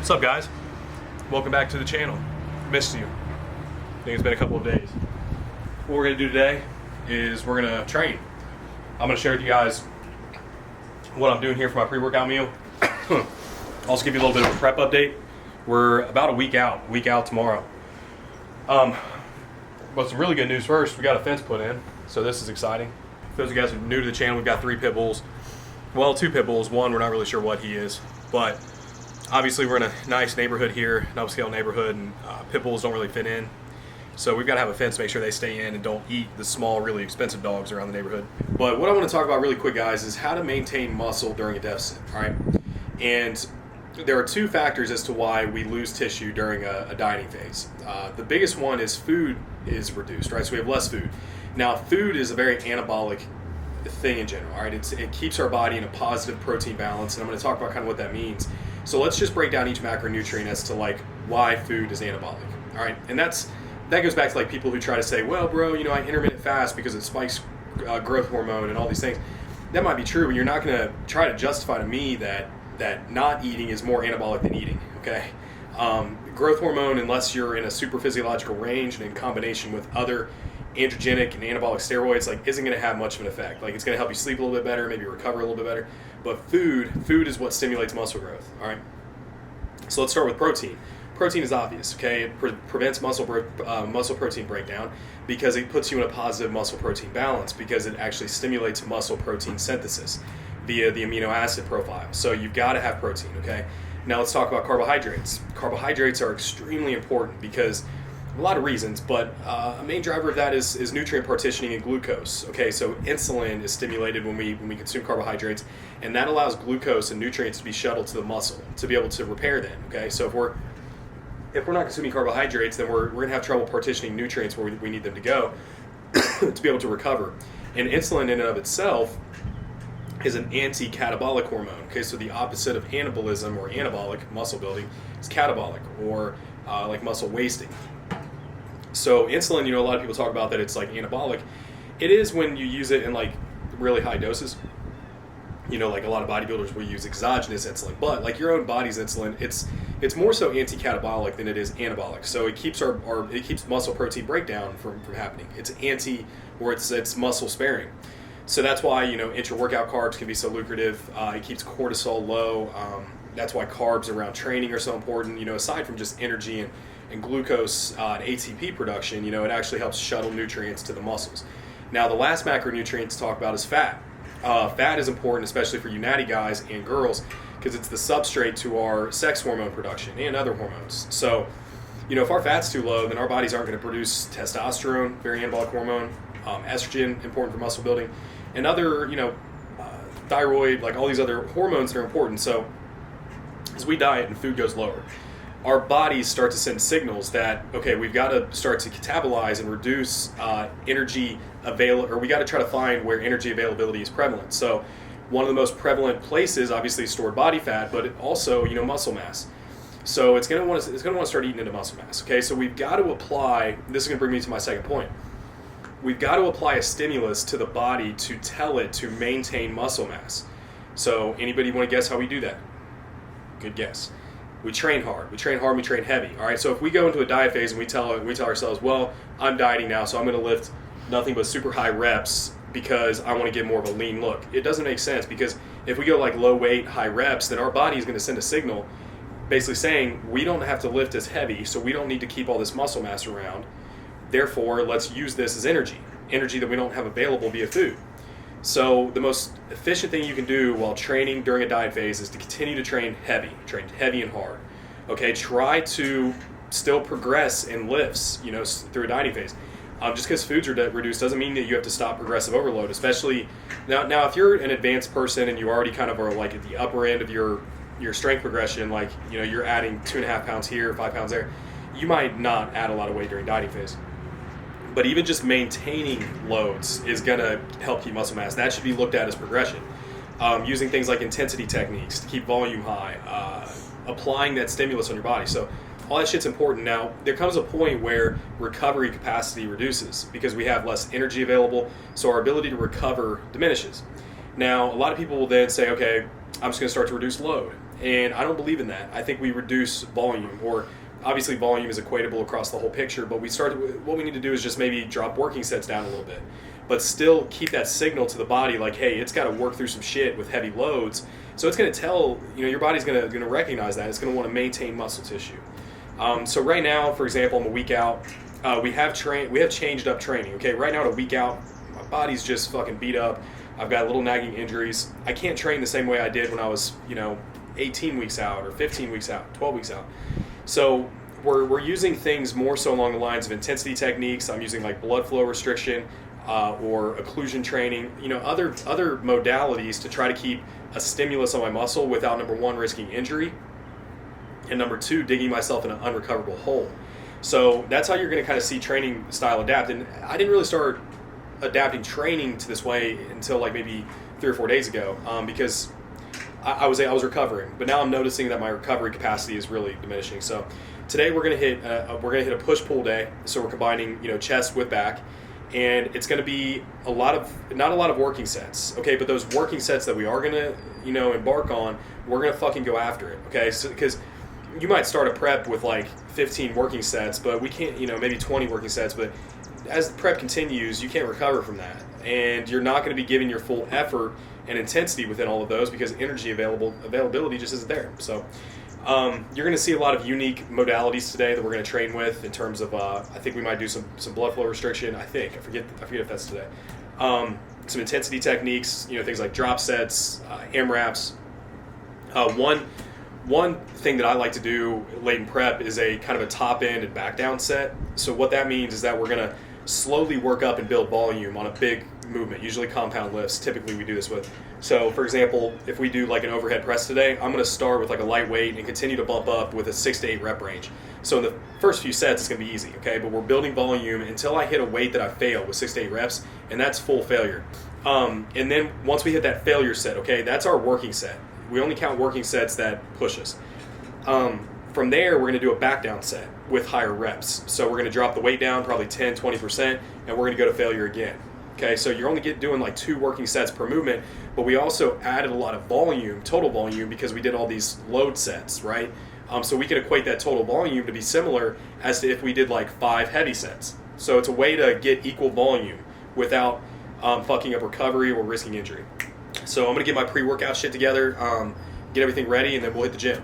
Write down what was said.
What's up, guys? Welcome back to the channel. Missed you. I think it's been a couple of days. What we're going to do today is we're going to train. I'm going to share with you guys what I'm doing here for my pre-workout meal. Also give you a little bit of a prep update. We're about a week out tomorrow. But some really good news first. We got a fence put in, so this is exciting. For those of you guys who are new to the channel, we've got 3 pit bulls. Well, 2 pit bulls. One, we're not really sure what he is, but obviously we're in a nice neighborhood here, an upscale neighborhood, and pit bulls don't really fit in. So we've got to have a fence to make sure they stay in and don't eat the small, really expensive dogs around the neighborhood. But what I want to talk about really quick, guys, is how to maintain muscle during a deficit, all right? And there are 2 factors as to why we lose tissue during a dieting phase. The biggest one is food is reduced, right? So we have less food. Now, food is a very anabolic thing in general, all right? It keeps our body in a positive protein balance, and I'm going to talk about kind of what that means. So let's just break down each macronutrient as to like why food is anabolic, all right? And that goes back to like people who try to say, well, bro, you know, I intermittent fast because it spikes growth hormone and all these things. That might be true, but you're not going to try to justify to me that not eating is more anabolic than eating, okay? Growth hormone, unless you're in a super physiological range and in combination with other androgenic and anabolic steroids, like isn't going to have much of an effect. Like it's going to help you sleep a little bit better, maybe recover a little bit better. But food is what stimulates muscle growth, all right? So let's start with protein. Protein is obvious, okay? It prevents muscle protein breakdown because it puts you in a positive muscle protein balance because it actually stimulates muscle protein synthesis via the amino acid profile. So you've got to have protein, okay? Now let's talk about carbohydrates. Carbohydrates are extremely important because a lot of reasons, but a main driver of that is nutrient partitioning and glucose. Okay, so insulin is stimulated when we consume carbohydrates, and that allows glucose and nutrients to be shuttled to the muscle to be able to repair them. Okay, so if we're not consuming carbohydrates, then we're going to have trouble partitioning nutrients where we need them to go to be able to recover. And insulin in and of itself is an anti-catabolic hormone. Okay, so the opposite of anabolism or anabolic muscle building is catabolic, or like muscle wasting. So insulin, you know, a lot of people talk about that it's like anabolic. It is when you use it in like really high doses. You know, like a lot of bodybuilders will use exogenous insulin, but like your own body's insulin, it's more so anti-catabolic than it is anabolic. So it keeps it keeps muscle protein breakdown from happening. It's it's muscle sparing. So that's why, you know, intra-workout carbs can be so lucrative. It keeps cortisol low. That's why carbs around training are so important. You know, aside from just energy and glucose and ATP production, you know, it actually helps shuttle nutrients to the muscles. Now, the last macronutrient to talk about is fat. Fat is important, especially for you natty guys and girls, because it's the substrate to our sex hormone production and other hormones. So, you know, if our fat's too low, then our bodies aren't going to produce testosterone, very anabolic hormone, estrogen, important for muscle building, and other, you know, thyroid, like all these other hormones that are important. So as we diet and food goes lower, our bodies start to send signals that, okay, we've got to start to catabolize and reduce energy or we got to try to find where energy availability is prevalent. So one of the most prevalent places, obviously, is stored body fat, but also, you know, muscle mass. So it's going to want to start eating into muscle mass. Okay, so we've got to apply. This is going to bring me to my second point. We've got to apply a stimulus to the body to tell it to maintain muscle mass. So anybody want to guess how we do that? Good guess. We train hard. We train heavy. All right. So if we go into a diet phase and we tell ourselves, well, I'm dieting now, so I'm going to lift nothing but super high reps because I want to get more of a lean look. It doesn't make sense, because if we go like low weight, high reps, then our body is going to send a signal basically saying we don't have to lift as heavy, so we don't need to keep all this muscle mass around. Therefore, let's use this as energy that we don't have available via food. So the most efficient thing you can do while training during a diet phase is to continue to train heavy and hard. Okay, try to still progress in lifts, you know, through a dieting phase. Just because foods are reduced doesn't mean that you have to stop progressive overload. Especially now, if you're an advanced person and you already kind of are like at the upper end of your strength progression, like, you know, you're adding 2.5 pounds here, 5 pounds there, you might not add a lot of weight during dieting phase. But even just maintaining loads is going to help keep muscle mass. That should be looked at as progression. Using things like intensity techniques to keep volume high, applying that stimulus on your body. So all that shit's important. Now, there comes a point where recovery capacity reduces because we have less energy available, so our ability to recover diminishes. Now, a lot of people will then say, okay, I'm just going to start to reduce load. And I don't believe in that. I think we reduce volume, or obviously volume is equatable across the whole picture, but what we need to do is just maybe drop working sets down a little bit, but still keep that signal to the body like, hey, it's got to work through some shit with heavy loads. So it's going to tell, your body's going to recognize that. It's going to want to maintain muscle tissue. So right now, for example, I'm a week out. We have changed up training. Okay, right now at a week out, my body's just fucking beat up. I've got little nagging injuries. I can't train the same way I did when I was, 18 weeks out or 15 weeks out, 12 weeks out. So we're using things more so along the lines of intensity techniques. I'm using like blood flow restriction or occlusion training, other modalities to try to keep a stimulus on my muscle without, number one, risking injury, and number two, digging myself in an unrecoverable hole. So that's how you're going to kind of see training style adapt. And I didn't really start adapting training to this way until like maybe 3 or 4 days ago, because I was recovering, but now I'm noticing that my recovery capacity is really diminishing. So today we're gonna hit a push pull day. So we're combining chest with back, and it's gonna be not a lot of working sets. Okay, but those working sets that we are gonna embark on, we're gonna fucking go after it. Okay, so because you might start a prep with like 15 working sets, but we can't maybe 20 working sets, but as the prep continues, you can't recover from that, and you're not going to be giving your full effort and intensity within all of those because energy availability just isn't there. So you're going to see a lot of unique modalities today that we're going to train with in terms of I think we might do some blood flow restriction. I forget if that's today. Some intensity techniques, things like drop sets, AMRAPs. One thing that I like to do late in prep is a kind of a top end and back down set. So what that means is that we're going to slowly work up and build volume on a big movement, usually compound lifts. Typically we do this with. So for example, if we do like an overhead press today, I'm going to start with like a lightweight and continue to bump up with a 6 to 8 rep range. So in the first few sets, it's going to be easy, okay? But we're building volume until I hit a weight that I fail with 6 to 8 reps, and that's full failure. And then once we hit that failure set, okay, that's our working set. We only count working sets that push us. From there, we're going to do a back down set with higher reps. So we're going to drop the weight down probably 10, 20%, and we're going to go to failure again. Okay, so you're only doing like 2 working sets per movement, but we also added a lot of volume, total volume, because we did all these load sets, right? So we can equate that total volume to be similar as to if we did like 5 heavy sets. So it's a way to get equal volume without fucking up recovery or risking injury. So I'm going to get my pre-workout shit together, get everything ready, and then we'll hit the gym.